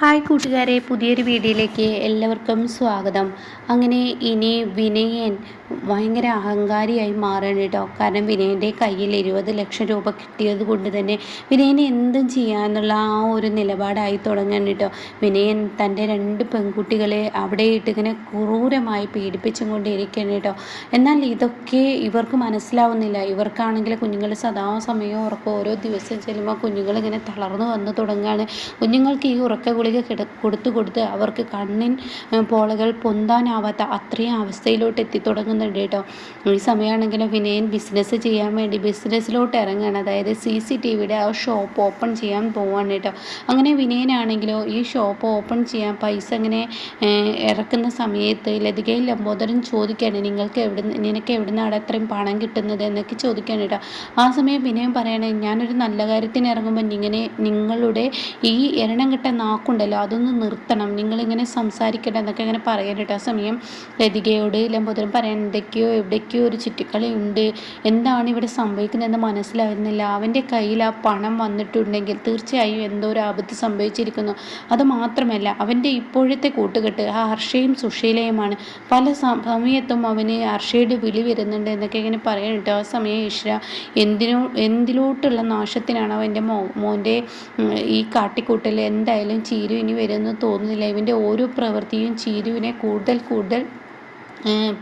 Hi കൂട്ടുകാരെ, പുതിയൊരു വീഡിയോയിലേക്ക് എല്ലാവർക്കും സ്വാഗതം. അങ്ങനെ ഇനി വിനയൻ ഭയങ്കര അഹങ്കാരിയായി മാറണം കേട്ടോ. കാരണം വിനയൻ്റെ കയ്യിൽ 20 ലക്ഷം രൂപ കിട്ടിയത് കൊണ്ട് തന്നെ വിനയനെ എന്തും ചെയ്യാന്നുള്ള ആ ഒരു നിലപാടായി തുടങ്ങണം കേട്ടോ. വിനയൻ തൻ്റെ 2 പെൺകുട്ടികളെ അവിടെ ഇട്ട് ഇങ്ങനെ ക്രൂരമായി പീഡിപ്പിച്ചും കൊണ്ടിരിക്കണം കേട്ടോ. എന്നാൽ ഇതൊക്കെ ഇവർക്ക് മനസ്സിലാവുന്നില്ല. ഇവർക്കാണെങ്കിൽ കുഞ്ഞുങ്ങൾ സദാസമയം ഉറക്കം, ഓരോ ദിവസം ചെല്ലുമ്പോൾ കുഞ്ഞുങ്ങൾ ഇങ്ങനെ തളർന്നു വന്ന് തുടങ്ങുകയാണ്. കുഞ്ഞുങ്ങൾക്ക് ഈ ഉറക്ക ഗുളിക കൊടുത്ത് അവർക്ക് കണ്ണിൻ പോളകൾ പൊന്താനാവാത്ത അത്രയും അവസ്ഥയിലോട്ട് എത്തി തുടങ്ങുന്നുണ്ട് കേട്ടോ. ഈ സമയമാണെങ്കിലും വിനയൻ ബിസിനസ് ചെയ്യാൻ വേണ്ടി ബിസിനസ്സിലോട്ട് ഇറങ്ങുകയാണ്. അതായത് CCTVയുടെ ആ ഷോപ്പ് ഓപ്പൺ ചെയ്യാൻ പോവാണ് കേട്ടോ. അങ്ങനെ വിനയനാണെങ്കിലോ ഈ ഷോപ്പ് ഓപ്പൺ ചെയ്യാൻ പൈസ ഇങ്ങനെ ഇറക്കുന്ന സമയത്ത് ലതികയിൽ ലംബോദരൻ ചോദിക്കുകയാണ്, നിനക്ക് എവിടുന്നാണ് അത്രയും പണം കിട്ടുന്നത് എന്നൊക്കെ ചോദിക്കുകയാണ് കേട്ടോ. ആ സമയം വിനയൻ പറയണേ, ഞാനൊരു നല്ല കാര്യത്തിന് ഇറങ്ങുമ്പോൾ നിങ്ങളുടെ ഈ എരണം കിട്ട നാക്കുണ്ടല്ലോ അതൊന്ന് നിർത്തണം, നിങ്ങളിങ്ങനെ സംസാരിക്കട്ടെ എന്നൊക്കെ ഇങ്ങനെ പറയാനിട്ട്. ആ സമയം ലതികയോട് ലംബോദരൻ പറയാൻ, എവിടേക്കോ ഒരു ചുറ്റിക്കളി ഉണ്ട്, എന്താണ് ഇവിടെ സംഭവിക്കുന്നതെന്ന് മനസ്സിലാവുന്നില്ല. അവൻ്റെ കയ്യിൽ ആ പണം വന്നിട്ടുണ്ടെങ്കിൽ തീർച്ചയായും എന്തോ ഒരു ആപത്ത് സംഭവിച്ചിരിക്കുന്നു. അത് മാത്രമല്ല അവൻ്റെ ഇപ്പോഴത്തെ കൂട്ടുകെട്ട് ആ ഹർഷയും സുശീലയുമാണ്. പല സമയത്തും അവന് ഹർഷയുടെ വിളി വരുന്നുണ്ട് എന്നൊക്കെ ഇങ്ങനെ പറയാനിട്ട്. ആ സമയം ഈശ്വര, എന്തിലോട്ടുള്ള നാശത്തിനാണ് അവൻ്റെ മോൻ്റെ ഈ കാട്ടിക്കൂട്ടൽ. എന്തായാലും ചീരു ഇനി വരുമെന്ന് തോന്നുന്നില്ല. ഇവൻ്റെ ഓരോ പ്രവൃത്തിയും ചീരുവിനെ കൂടുതൽ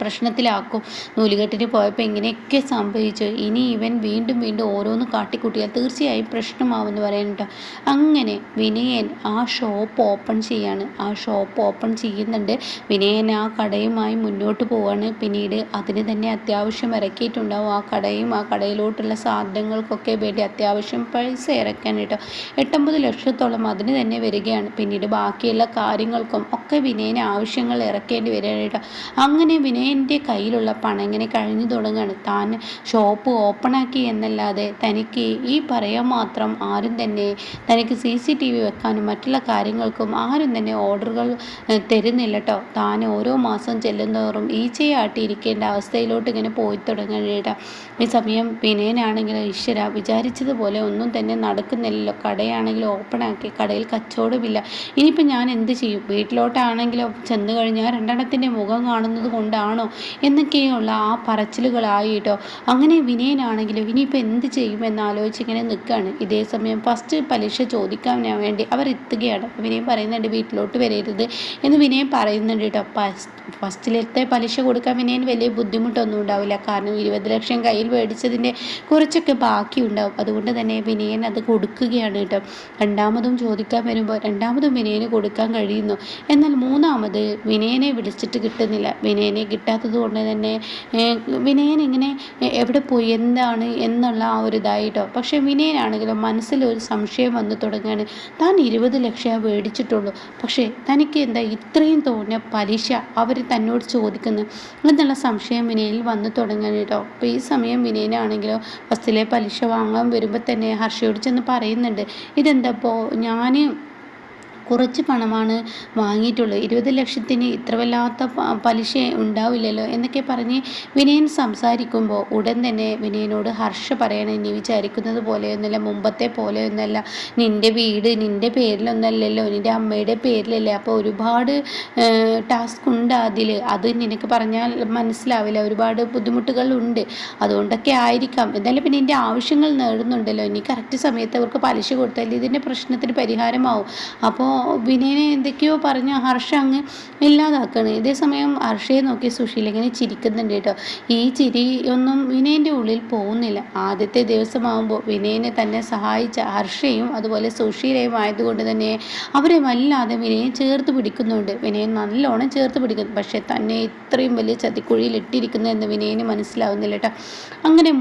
പ്രശ്നത്തിലാക്കും. നൂലുകെട്ടിന് പോയപ്പോൾ ഇങ്ങനെയൊക്കെ സംഭവിച്ചു, ഇനി ഇവൻ വീണ്ടും ഓരോന്ന് കാട്ടിക്കൂട്ടിയാൽ തീർച്ചയായും പ്രശ്നമാവുമെന്ന് പറയുന്നുണ്ട്. അങ്ങനെ വിനയൻ ആ ഷോപ്പ് ഓപ്പൺ ചെയ്യാണ്. ആ ഷോപ്പ് ഓപ്പൺ ചെയ്യുന്നുണ്ട്. വിനയൻ ആ കടയുമായി മുന്നോട്ട് പോവാണ്. പിന്നീട് അതിന് തന്നെ അത്യാവശ്യം ഇറക്കിയിട്ടുണ്ടാവും. ആ കടയിലോട്ടുള്ള സാധനങ്ങൾക്കൊക്കെ വേണ്ടി അത്യാവശ്യം പൈസ ഇറക്കാൻ കേട്ടോ. 8-9 ലക്ഷത്തോളം അതിന് തന്നെ വരികയാണ്. പിന്നീട് ബാക്കിയുള്ള കാര്യങ്ങൾക്കും ഒക്കെ വിനയന് ആവശ്യങ്ങൾ ഇറക്കേണ്ടി വരികയാണ് കേട്ടോ. അങ്ങനെ വിനയൻ്റെ കയ്യിലുള്ള പണം ഇങ്ങനെ കഴിഞ്ഞു തുടങ്ങുകയാണ്. താൻ ഷോപ്പ് ഓപ്പണാക്കി എന്നല്ലാതെ തനിക്ക് ഈ പറയാൻ മാത്രം ആരും തന്നെ തനിക്ക് CCTV വെക്കാനും മറ്റുള്ള കാര്യങ്ങൾക്കും ആരും തന്നെ ഓർഡറുകൾ തരുന്നില്ല കേട്ടോ. താൻ ഓരോ മാസം ചെല്ലുന്നതോറും ഈച്ചയാട്ടിയിരിക്കേണ്ട അവസ്ഥയിലോട്ട് ഇങ്ങനെ പോയി തുടങ്ങുകയാണ്. ഈ സമയം വിനയനാണെങ്കിൽ ഈശ്വര, വിചാരിച്ചതുപോലെ ഒന്നും തന്നെ നടക്കുന്നില്ലല്ലോ. കടയാണെങ്കിലും ഓപ്പണാക്കി, കടയിൽ കച്ചവടമില്ല. ഇനിയിപ്പോൾ ഞാൻ എന്ത് ചെയ്യും? വീട്ടിലോട്ടാണെങ്കിലോ ചെന്ന് കഴിഞ്ഞാൽ 2 മുഖം കാണുന്നത് കൊണ്ടാണോ എന്നൊക്കെയുള്ള ആ പറച്ചിലുകളായിട്ടോ. അങ്ങനെ വിനയനാണെങ്കിലും ഇനിയിപ്പോൾ എന്ത് ചെയ്യുമെന്നാലോചിച്ച് ഇങ്ങനെ നിൽക്കുകയാണ്. ഇതേ സമയം ഫസ്റ്റ് പലിശ ചോദിക്കാൻ വേണ്ടി അവർ എത്തുകയാണ്. വിനയൻ പറയുന്നുണ്ട്, വീട്ടിലോട്ട് വരരുത് എന്ന് വിനയൻ പറയുന്നുണ്ട് കേട്ടോ. ഫസ്റ്റിലത്തെ പലിശ കൊടുക്കാൻ വിനയൻ വലിയ ബുദ്ധിമുട്ടൊന്നും ഉണ്ടാവില്ല. കാരണം 20 ലക്ഷം കയ്യിൽ മേടിച്ചതിൻ്റെ കുറച്ചൊക്കെ ബാക്കി ഉണ്ടാവും. അതുകൊണ്ട് തന്നെ വിനയൻ അത് കൊടുക്കുകയാണ് കേട്ടോ. രണ്ടാമതും ചോദിക്കാൻ വരുമ്പോൾ രണ്ടാമതും വിനയന് കൊടുക്കാൻ കഴിയുന്നു. എന്നാൽ മൂന്നാമത് വിനയനെ വിളിച്ചിട്ട് കിട്ടുന്നില്ല. വിനയനെ കിട്ടാത്തത് കൊണ്ട് തന്നെ വിനയൻ ഇങ്ങനെ എവിടെ പോയി എന്താണ് എന്നുള്ള ആ ഒരു ഇതായിട്ടോ. പക്ഷേ വിനയനാണെങ്കിലും മനസ്സിലൊരു സംശയം വന്നു തുടങ്ങുകയാണ്. താൻ 20 ലക്ഷം മേടിച്ചിട്ടുള്ളൂ, പക്ഷേ തനിക്ക് എന്താ ഇത്രയും തോന്നിയ പലിശ അവർ തന്നോട് ചോദിക്കുന്നു എന്നുള്ള സംശയം വിനയനിൽ വന്നു തുടങ്ങുകയാണ് കേട്ടോ. അപ്പോൾ ഈ സമയം വിനയനാണെങ്കിലോ ഫസ്റ്റിലെ പലിശ വാങ്ങാൻ വരുമ്പോൾ തന്നെ ഹർഷയോട് ചെന്ന് പറയുന്നുണ്ട്, ഇതെന്തപ്പോൾ ഞാൻ കുറച്ച് പണമാണ് വാങ്ങിയിട്ടുള്ളൂ, 20 ലക്ഷത്തിന് ഇത്ര വല്ലാത്ത പലിശ ഉണ്ടാവില്ലല്ലോ എന്നൊക്കെ പറഞ്ഞ് വിനയൻ സംസാരിക്കുമ്പോൾ ഉടൻ തന്നെ വിനയനോട് ഹർഷ പറയണേ, നീ വിചാരിക്കുന്നത് പോലെയൊന്നുമല്ല, മുമ്പത്തെ പോലെയൊന്നുമല്ല, നിൻ്റെ വീട് നിൻ്റെ പേരിലൊന്നല്ലല്ലോ, നിൻ്റെ അമ്മയുടെ പേരിലല്ലേ. അപ്പോൾ ഒരുപാട് ടാസ്ക് ഉണ്ട് അതിൽ, അത് നിനക്ക് പറഞ്ഞാൽ മനസ്സിലാവില്ല, ഒരുപാട് ബുദ്ധിമുട്ടുകളുണ്ട്, അതുകൊണ്ടൊക്കെ ആയിരിക്കാം. എന്തായാലും പിന്നെ എൻ്റെ ആവശ്യങ്ങൾ നേടുന്നുണ്ടല്ലോ, ഇനി കറക്റ്റ് സമയത്ത് അവർക്ക് പലിശ കൊടുത്താൽ ഇതിൻ്റെ പ്രശ്നത്തിന് പരിഹാരമാവും. അപ്പോൾ വിനയനെ എന്തൊക്കെയോ പറഞ്ഞ് ഹർഷ അങ്ങ് ഇല്ലാതാക്കുകയാണ്. ഇതേസമയം ഹർഷയെ നോക്കി സുശീല ഇങ്ങനെ ചിരിക്കുന്നുണ്ട് കേട്ടോ. ഈ ചിരി ഒന്നും വിനയൻ്റെ ഉള്ളിൽ പോകുന്നില്ല. ആദ്യത്തെ ദിവസമാകുമ്പോൾ വിനയനെ തന്നെ സഹായിച്ച ഹർഷയും അതുപോലെ സുശീലയും ആയതുകൊണ്ട് തന്നെ അവരെ വല്ലാതെ വിനയൻ ചേർത്ത് പിടിക്കുന്നുണ്ട്. വിനയൻ നല്ലോണം ചേർത്ത് പിടിക്കുന്നു. പക്ഷേ തന്നെ ഇത്രയും വലിയ ചതിക്കുഴിയിൽ ഇട്ടിരിക്കുന്നതെന്ന് വിനയന് മനസ്സിലാവുന്നില്ല കേട്ടോ. അങ്ങനെ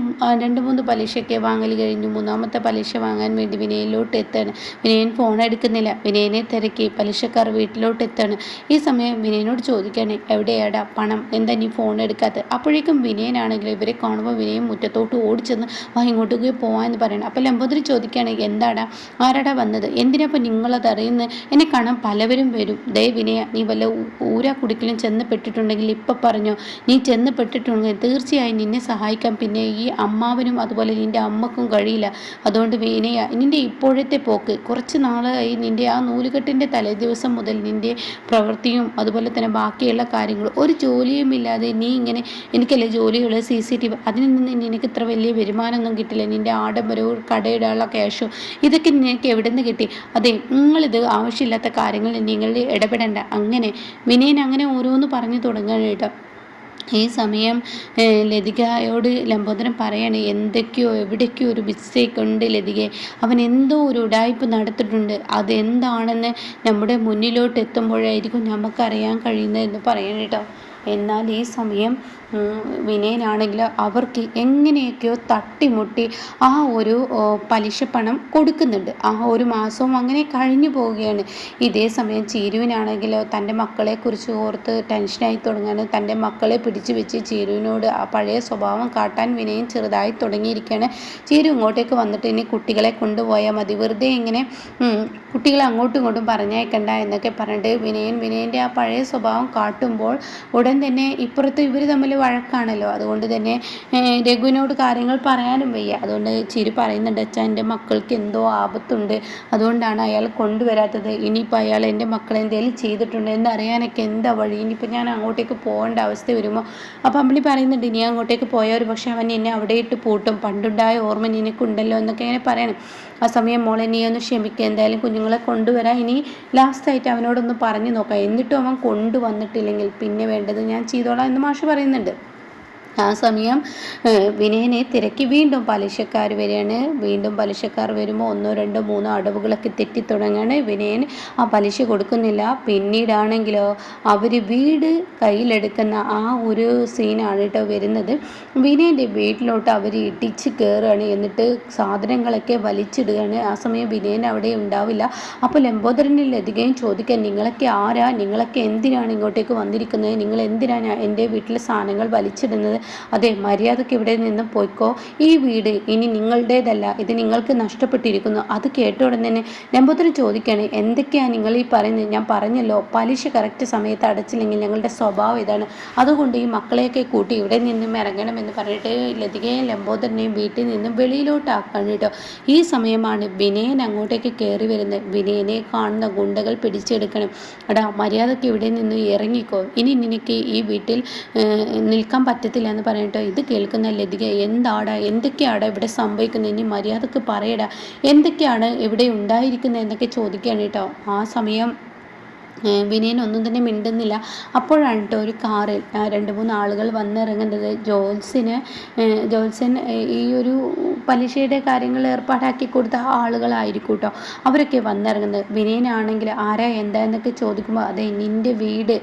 2-3 പലിശയൊക്കെ വാങ്ങൽ കഴിഞ്ഞു. മൂന്നാമത്തെ പലിശ വാങ്ങാൻ വേണ്ടി വിനയനിലോട്ട് എത്താണ്. വിനയൻ ഫോൺ എടുക്കുന്നില്ല. വിനയനെ തിരക്കി പലിശക്കാർ വീട്ടിലോട്ട് എത്താണ്. ഈ സമയം വിനയനോട് ചോദിക്കുകയാണ്, എവിടെയാടാ പണം, എന്താ നീ ഫോൺ എടുക്കാത്തത്? അപ്പോഴേക്കും വിനയനാണെങ്കിൽ ഇവരെ കാണുമ്പോൾ വിനയൻ മുറ്റത്തോട്ട് ഓടിച്ചെന്ന് ഇങ്ങോട്ടേക്ക് പോകാമെന്ന് പറയണം. അപ്പോൾ ലംബോദരി ചോദിക്കുകയാണ്, എന്താടാ, ആരാടാ വന്നത്, എന്തിനപ്പോൾ നിങ്ങളത് അറിയുന്നത്, എന്നെ കാണാൻ പലവരും വരും. ദേ വിനയ, നീ വല്ല ഊരാ കുടിക്കലും ചെന്ന് പെട്ടിട്ടുണ്ടെങ്കിൽ ഇപ്പം പറഞ്ഞോ, നീ ചെന്ന് പെട്ടിട്ടുണ്ടെങ്കിൽ തീർച്ചയായും നിന്നെ സഹായിക്കാൻ പിന്നെ ഈ അമ്മാവനും അതുപോലെ നിൻ്റെ അമ്മക്കും കഴിയില്ല. അതുകൊണ്ട് വിനയ, നിൻ്റെ ഇപ്പോഴത്തെ പോക്ക്, കുറച്ച് നാളായി നിൻ്റെ ആ നൂല് താലികെട്ടിൻ്റെ തലേദിവസം മുതൽ നിൻ്റെ പ്രവൃത്തിയും അതുപോലെ തന്നെ ബാക്കിയുള്ള കാര്യങ്ങളും ഒരു ജോലിയും ഇല്ലാതെ നീ ഇങ്ങനെ എനിക്കല്ലേ ജോലിയുള്ള CCTV അതിൽ നിന്ന് നിനക്ക് ഇത്ര വലിയ വരുമാനമൊന്നും കിട്ടില്ല, നിൻ്റെ ആഡംബരവും കടയിടാനുള്ള ക്യാഷും ഇതൊക്കെ നിനക്ക് എവിടെ നിന്ന് കിട്ടി? അതെ, നിങ്ങളിത് ആവശ്യമില്ലാത്ത കാര്യങ്ങളിൽ നിങ്ങൾ ഇടപെടേണ്ട. അങ്ങനെ വിനയൻ അങ്ങനെ ഓരോന്ന് പറഞ്ഞു തുടങ്ങുകയാണ് കേട്ടോ. ഈ സമയം ലതികയോട് ലംബോദരൻ പറയാണ്, എന്തൊക്കെയോ എവിടേക്കോ ഒരു മിസ്റ്റേക്ക് ഉണ്ട് ലതികയെ, അവൻ എന്തോ ഒരു ഉഡായിപ്പ് നടത്തിയിട്ടുണ്ട്, അതെന്താണെന്ന് നമ്മുടെ മുന്നിലോട്ട് എത്തുമ്പോഴായിരിക്കും നമുക്കറിയാൻ കഴിയുന്നത് എന്ന് പറയണം കേട്ടോ. എന്നാൽ ഈ സമയം വിനയനാണെങ്കിൽ അവർക്ക് എങ്ങനെയൊക്കെയോ തട്ടിമുട്ടി ആ ഒരു പലിശ പണം കൊടുക്കുന്നുണ്ട്. ആ ഒരു മാസവും അങ്ങനെ കഴിഞ്ഞു പോവുകയാണ്. ഇതേ സമയം ചീരുവിനാണെങ്കിലോ തൻ്റെ മക്കളെക്കുറിച്ച് ഓർത്ത് ടെൻഷനായി തുടങ്ങാണ്. തൻ്റെ മക്കളെ പിടിച്ചു വെച്ച് ചീരുവിനോട് ആ പഴയ സ്വഭാവം കാട്ടാൻ വിനയൻ ചെറുതായി തുടങ്ങിയിരിക്കുകയാണ്. ചീരു ഇങ്ങോട്ടേക്ക് വന്നിട്ട് ഇനി കുട്ടികളെ കൊണ്ടുപോയാൽ മതി, വെറുതെ ഇങ്ങനെ കുട്ടികളെ അങ്ങോട്ടും ഇങ്ങോട്ടും പറഞ്ഞേക്കണ്ട എന്നൊക്കെ പറഞ്ഞിട്ട് വിനയൻ്റെ ആ പഴയ സ്വഭാവം കാട്ടുമ്പോൾ ഉടൻ തന്നെ ഇപ്പുറത്ത് ഇവർ തമ്മിൽ വഴക്കാണല്ലോ. അതുകൊണ്ട് തന്നെ രഘുവിനോട് കാര്യങ്ങൾ പറയാനും വയ്യ. അതുകൊണ്ട് ചിരി പറയുന്നുണ്ട്, അച്ഛാ എൻ്റെ മക്കൾക്ക് എന്തോ ആപത്തുണ്ട്, അതുകൊണ്ടാണ് അയാൾ കൊണ്ടുവരാത്തത്. ഇനിയിപ്പോൾ അയാൾ എൻ്റെ മക്കളെ എന്തെങ്കിലും ചെയ്തിട്ടുണ്ട് എന്നറിയാനൊക്കെ എന്താ വഴി? ഇനിയിപ്പോൾ ഞാൻ അങ്ങോട്ടേക്ക് പോകേണ്ട അവസ്ഥ വരുമോ? അപ്പോൾ അമ്പിളി പറയുന്നുണ്ട്, ഇനി അങ്ങോട്ടേക്ക് പോയാൽ ഒരു പക്ഷേ അവൻ എന്നെ അവിടെ ഇട്ട് പൂട്ടും, പണ്ടുണ്ടായ ഓർമ്മ നിനക്കുണ്ടല്ലോ എന്നൊക്കെ ഇങ്ങനെ പറയണം. ആ സമയം മോളെ നീ ഒന്ന് ക്ഷമിക്കുക, എന്തായാലും കുഞ്ഞുങ്ങളെ കൊണ്ടുവരാം, ഇനി ലാസ്റ്റായിട്ട് അവനോടൊന്ന് പറഞ്ഞു നോക്കാം, എന്നിട്ടും അവൻ കൊണ്ടുവന്നിട്ടില്ലെങ്കിൽ പിന്നെ വേണ്ടത് ഞാൻ ചെയ്തോളാം എന്ന് മാഷ് പറയുന്നുണ്ട്. ആ സമയം വിനയനെ തിരക്കി വീണ്ടും പലിശക്കാർ വരികയാണ്. വീണ്ടും പലിശക്കാർ വരുമ്പോൾ 1, 2, 3 അടവുകളൊക്കെ തെറ്റിത്തുടങ്ങാണ്. വിനയൻ ആ പലിശ കൊടുക്കുന്നില്ല. പിന്നീടാണെങ്കിലോ അവർ വീട് കയ്യിലെടുക്കുന്ന ആ ഒരു സീനാണ് കേട്ടോ വരുന്നത്. വിനയൻ്റെ വീട്ടിലോട്ട് അവർ ഇടിച്ച് കയറുകയാണ്, എന്നിട്ട് സാധനങ്ങളൊക്കെ വലിച്ചിടുകയാണ്. ആ സമയം വിനയൻ അവിടെ ഉണ്ടാവില്ല. അപ്പോൾ ലംബോദരനിൽ അധികം ചോദിക്കാൻ, നിങ്ങളൊക്കെ ആരാ, നിങ്ങളൊക്കെ എന്തിനാണ് ഇങ്ങോട്ടേക്ക് വന്നിരിക്കുന്നത്, നിങ്ങൾ എന്തിനാണ് എൻ്റെ വീട്ടിലെ സാധനങ്ങൾ വലിച്ചിടുന്നത്? അതെ, മര്യാദയ്ക്ക് ഇവിടെ നിന്ന് പോയിക്കോ, ഈ വീട് ഇനി നിങ്ങളുടേതല്ല, ഇത് നിങ്ങൾക്ക് നഷ്ടപ്പെട്ടിരിക്കുന്നു. അത് കേട്ട ഉടൻ തന്നെ ലംബോദരൻ ചോദിക്കുകയാണ്, എന്തൊക്കെയാണ് നിങ്ങൾ ഈ പറയുന്നത്? ഞാൻ പറഞ്ഞല്ലോ, പലിശ കറക്റ്റ് സമയത്ത് അടച്ചില്ലെങ്കിൽ ഞങ്ങളുടെ സ്വഭാവം ഇതാണ്, അതുകൊണ്ട് ഈ മക്കളെയൊക്കെ കൂട്ടി ഇവിടെ നിന്നും ഇറങ്ങണമെന്ന് പറഞ്ഞിട്ട് ലതികയും ലംബോദരനെയും വീട്ടിൽ നിന്നും വെളിയിലോട്ടാക്കാണ് കേട്ടോ. ഈ സമയമാണ് വിനയൻ അങ്ങോട്ടേക്ക് കയറി വരുന്നത്. വിനയനെ കാണുന്ന ഗുണ്ടകൾ പിടിച്ചെടുക്കണം. എടാ, മര്യാദയ്ക്ക് ഇവിടെ നിന്ന് ഇറങ്ങിക്കോ, ഇനി നിനക്ക് ഈ വീട്ടിൽ നിൽക്കാൻ പറ്റത്തില്ല എന്ന് പറഞ്ഞിട്ടോ. ഇത് കേൾക്കുന്ന ലതിക, എന്തൊക്കെയാടാ ഇവിടെ സംഭവിക്കുന്നത്, ഇനി മര്യാദക്ക് പറയടാ, എന്തൊക്കെയാണ് ഇവിടെ ഉണ്ടായിരിക്കുന്നത് എന്നൊക്കെ ചോദിക്കുകയാണ് കേട്ടോ. ആ സമയം വിനയൻ ഒന്നും തന്നെ മിണ്ടുന്നില്ല. അപ്പോഴാണ് കേട്ടോ ഒരു കാറിൽ 2-3 ആളുകൾ വന്നിറങ്ങുന്നത്. ജോത്സ്യൻ ഈ ഒരു പലിശയുടെ കാര്യങ്ങൾ ഏർപ്പാടാക്കി കൊടുത്ത ആളുകളായിരിക്കും കേട്ടോ. അവരൊക്കെ വന്നിറങ്ങുന്നത്. വിനയനാണെങ്കിൽ ആരാ എന്താ എന്നൊക്കെ ചോദിക്കുമ്പോൾ, അതെ നിൻ്റെ വീട്,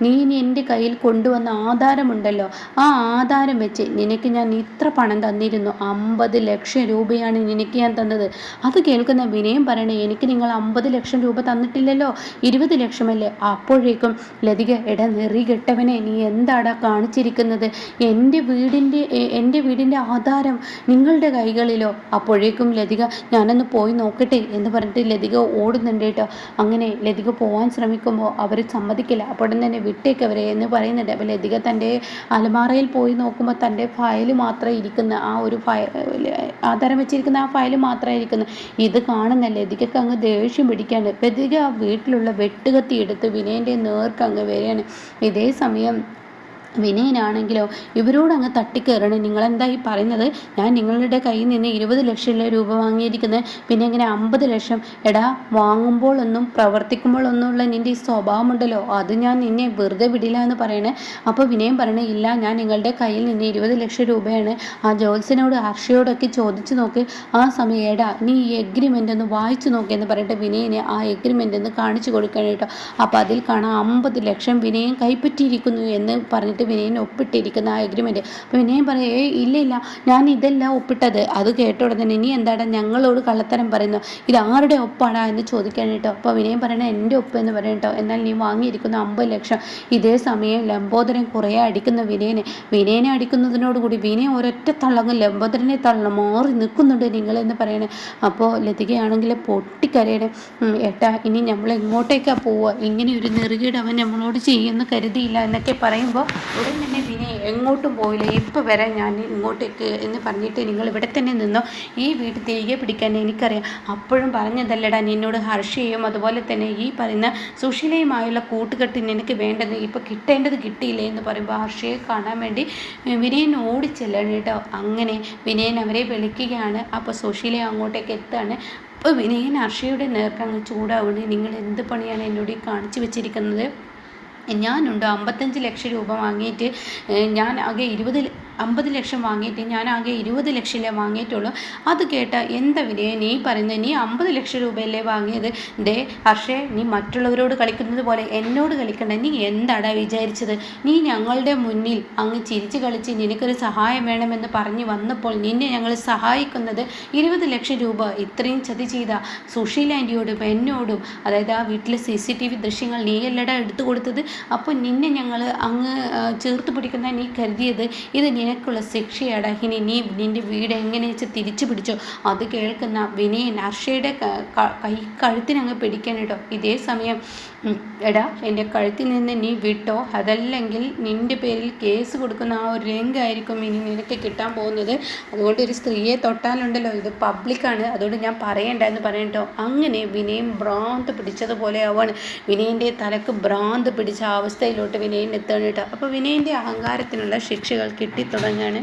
നീ എൻ്റെ കയ്യിൽ കൊണ്ടുവന്ന ആധാരമുണ്ടല്ലോ, ആ ആധാരം വെച്ച് നിനക്ക് ഞാൻ ഇത്ര പണം തന്നിരുന്നു, 50 ലക്ഷം രൂപയാണ് നിനക്ക് ഞാൻ തന്നത്. അത് കേൾക്കുന്ന വിനയം പറയണേ, എനിക്ക് നിങ്ങൾ 50 ലക്ഷം രൂപ തന്നിട്ടില്ലല്ലോ, 20 ലക്ഷമല്ലേ? അപ്പോഴേക്കും ലതിക, നെറി കെട്ടവനെ, നീ എന്താടാ കാണിച്ചിരിക്കുന്നത്? എൻ്റെ വീടിൻ്റെ ആധാരം നിങ്ങളുടെ കൈകളിലോ? അപ്പോഴേക്കും ലതിക, ഞാനൊന്ന് പോയി നോക്കട്ടെ എന്ന് പറഞ്ഞിട്ട് ലതിക ഓടുന്നുണ്ട് കേട്ടോ. അങ്ങനെ ലതിക പോകാൻ ശ്രമിക്കുമ്പോൾ അവർ സമ്മതിക്കില്ല. അപ്പോൾ തന്നെ വിട്ടേക്കവരെ എന്ന് പറയുന്നുണ്ട്. അപ്പോൾ ലതിക തൻ്റെ അലമാറയിൽ പോയി നോക്കുമ്പോൾ തൻ്റെ ഫയൽ മാത്രമേ ഇരിക്കുന്ന, ആ ഒരു ആധാരം വെച്ചിരിക്കുന്ന ആ ഫയൽ മാത്രമേ ഇരിക്കുന്നു. ഇത് കാണുന്ന ലതികക്ക് അങ്ങ് ദേഷ്യം പിടിക്കാണ്. ലതിക ആ വീട്ടിലുള്ള വെട്ടുകത്തി എടുത്ത് വിനയൻ്റെ നേർക്ക് അങ്ങ് വരികയാണ്. ഇതേ സമയം വിനയനാണെങ്കിലോ ഇവരോട് അങ്ങ് തട്ടിക്കയറണം. നിങ്ങളെന്താ ഈ പറയുന്നത്? ഞാൻ നിങ്ങളുടെ കയ്യിൽ നിന്ന് 20 ലക്ഷം രൂപ വാങ്ങിയിരിക്കുന്നത്, പിന്നെ ഇങ്ങനെ 50 ലക്ഷം? വാങ്ങുമ്പോഴൊന്നും പ്രവർത്തിക്കുമ്പോഴൊന്നുമുള്ള നിൻ്റെ ഈ സ്വഭാവമുണ്ടല്ലോ, അത് ഞാൻ നിന്നെ വെറുതെ വിടില്ല എന്ന് പറയണേ. അപ്പോൾ വിനയം പറയണേ, ഇല്ല, ഞാൻ നിങ്ങളുടെ കയ്യിൽ നിന്ന് 20 ലക്ഷം രൂപയാണ് ആ ജോത്സ്യനോട് ഹർഷയോടൊക്കെ ചോദിച്ചു നോക്ക്. ആ സമയം നീ ഈ എഗ്രിമെൻ്റ് ഒന്ന് വായിച്ചു നോക്കിയെന്ന് പറഞ്ഞിട്ട് വിനയനെ ആ എഗ്രിമെൻ്റ് ഒന്ന് കാണിച്ചു കൊടുക്കണം കേട്ടോ. അപ്പോൾ അതിൽ കാണാം 50 ലക്ഷം വിനയം കൈപ്പറ്റിയിരിക്കുന്നു എന്ന് പറഞ്ഞിട്ട് വിനയൻ ഒപ്പിട്ടിരിക്കുന്ന ആ എഗ്രിമെൻറ്റ്. അപ്പോൾ വിനയൻ പറയും, ഇല്ല, ഞാൻ ഇതല്ല ഒപ്പിട്ടത്. അത് കേട്ട ഉടനെ, ഇനി എന്താടാ ഞങ്ങളോട് കള്ളത്തരം പറയുന്നു, ഇത് ആരുടെ ഒപ്പാടാ എന്ന് ചോദിക്കാൻ കേട്ടോ. അപ്പോൾ വിനയൻ പറയണേ, എൻ്റെ ഒപ്പ് എന്ന് പറയും കേട്ടോ. എന്നാൽ നീ വാങ്ങിയിരിക്കുന്ന 50 ലക്ഷം. ഇതേ സമയം ലംബോദരൻ കുറേ അടിക്കുന്ന വിനയനെ അടിക്കുന്നതിനോടുകൂടി വിനയൻ ഒരൊറ്റ തള്ളങ്ങ് ലംബോദരനെ തള്ളണം, മാറി നിൽക്കുന്നുണ്ട് നിങ്ങളെന്ന് പറയണേ. അപ്പോൾ ലതികയാണെങ്കിൽ പൊട്ടിക്കരയണേ, ഇനി നമ്മൾ എങ്ങോട്ടേക്കാണ് പോവുക, ഇങ്ങനെ ഒരു നെറുകേട് അവൻ നമ്മളോട് ചെയ്യുമെന്ന് കരുതിയില്ല എന്നൊക്കെ പറയുമ്പോൾ ഉടൻ തന്നെ വിനയ് എങ്ങോട്ടും പോയില്ല, ഇപ്പോൾ വരാൻ ഞാൻ ഇങ്ങോട്ടേക്ക് എന്ന് പറഞ്ഞിട്ട് നിങ്ങൾ ഇവിടെ തന്നെ നിന്നോ, ഈ വീട് തിരികെ പിടിക്കാൻ എനിക്കറിയാം. അപ്പോഴും പറഞ്ഞതല്ലടാ നിന്നോട് ഹർഷയും അതുപോലെ തന്നെ ഈ പറയുന്ന സുശീലയുമായുള്ള കൂട്ടുകെട്ട് നിനക്ക് വേണ്ടത്, ഇപ്പോൾ കിട്ടേണ്ടത് കിട്ടിയില്ലേ എന്ന് പറയുമ്പോൾ ഹർഷയെ കാണാൻ വേണ്ടി വിനയൻ ഓടിച്ചെല്ലാണ് കേട്ടോ. അങ്ങനെ വിനയൻ അവരെ വിളിക്കുകയാണ്. അപ്പോൾ സുശീല അങ്ങോട്ടേക്ക് എത്താണ്. അപ്പോൾ വിനയൻ ഹർഷയുടെ നേർക്കങ്ങ് ചൂടാവുന്നത്, നിങ്ങൾ എന്ത് പണിയാണ് എന്നോട് കാണിച്ചു വെച്ചിരിക്കുന്നത്? ഞാനുണ്ട് 55 ലക്ഷം രൂപ വാങ്ങിയിട്ട് ഞാൻ ആകെ 50 ലക്ഷം വാങ്ങിയിട്ട് ഞാൻ ആകെ 20 ലക്ഷമല്ലേ വാങ്ങിയിട്ടുള്ളൂ. അത് കേട്ട എന്താ വിനയ നീ പറയുന്നത്? നീ 50 ലക്ഷം രൂപയല്ലേ വാങ്ങിയത്? ദേ ഹർഷേ, നീ മറ്റുള്ളവരോട് കളിക്കുന്നത് പോലെ എന്നോട് കളിക്കണ്ട. നീ എന്താടാ വിചാരിച്ചത്? നീ ഞങ്ങളുടെ മുന്നിൽ അങ്ങ് ചിരിച്ച് കളിച്ച് നിനക്കൊരു സഹായം വേണമെന്ന് പറഞ്ഞു വന്നപ്പോൾ നിന്നെ ഞങ്ങൾ സഹായിക്കുന്നത് 20 ലക്ഷം രൂപ ഇത്രയും ചതി ചെയ്ത സുശീല ആൻറ്റിയോടും എന്നോടും, അതായത് ആ വീട്ടിലെ CCTV ദൃശ്യങ്ങൾ നീയല്ലടാ എടുത്തു കൊടുത്തത്. അപ്പോൾ നിന്നെ ഞങ്ങൾ അങ്ങ് ചേർത്ത് പിടിക്കുന്ന നീ കരുതിയത് ഇത് നിനക്കുള്ള ശിക്ഷയാടാ. ഇനി നീ നിൻ്റെ വീട് എങ്ങനെ വെച്ച് തിരിച്ചു പിടിച്ചോ. അത് കേൾക്കുന്ന വിനയൻ ഹർഷയുടെ കഴുത്തിനങ്ങ് പിടിക്കാൻ കേട്ടോ. ഇതേ സമയം എടാ എൻ്റെ കഴുത്തിൽ നിന്ന് നീ വിട്ടോ, അതല്ലെങ്കിൽ നിൻ്റെ പേരിൽ കേസ് കൊടുക്കുന്ന ആ ഒരു രംഗമായിരിക്കും ഇനി നിനക്ക് കിട്ടാൻ പോകുന്നത്. അതുകൊണ്ട് ഒരു സ്ത്രീയെ തൊട്ടാലുണ്ടല്ലോ, ഇത് പബ്ലിക്കാണ്, അതുകൊണ്ട് ഞാൻ പറയണ്ട എന്ന് പറയട്ടോ. അങ്ങനെ വിനയൻ ഭ്രാന്ത് പിടിച്ചതുപോലെ ആവാണ്. വിനയൻ്റെ തലക്ക് ഭ്രാന്ത് പിടിച്ച അവസ്ഥയിലോട്ട് വിനയൻ എത്താണ് കേട്ടോ. അപ്പോൾ വിനയൻ്റെ അഹങ്കാരത്തിനുള്ള ശിക്ഷകൾ കിട്ടിത്തുടങ്ങാണ്.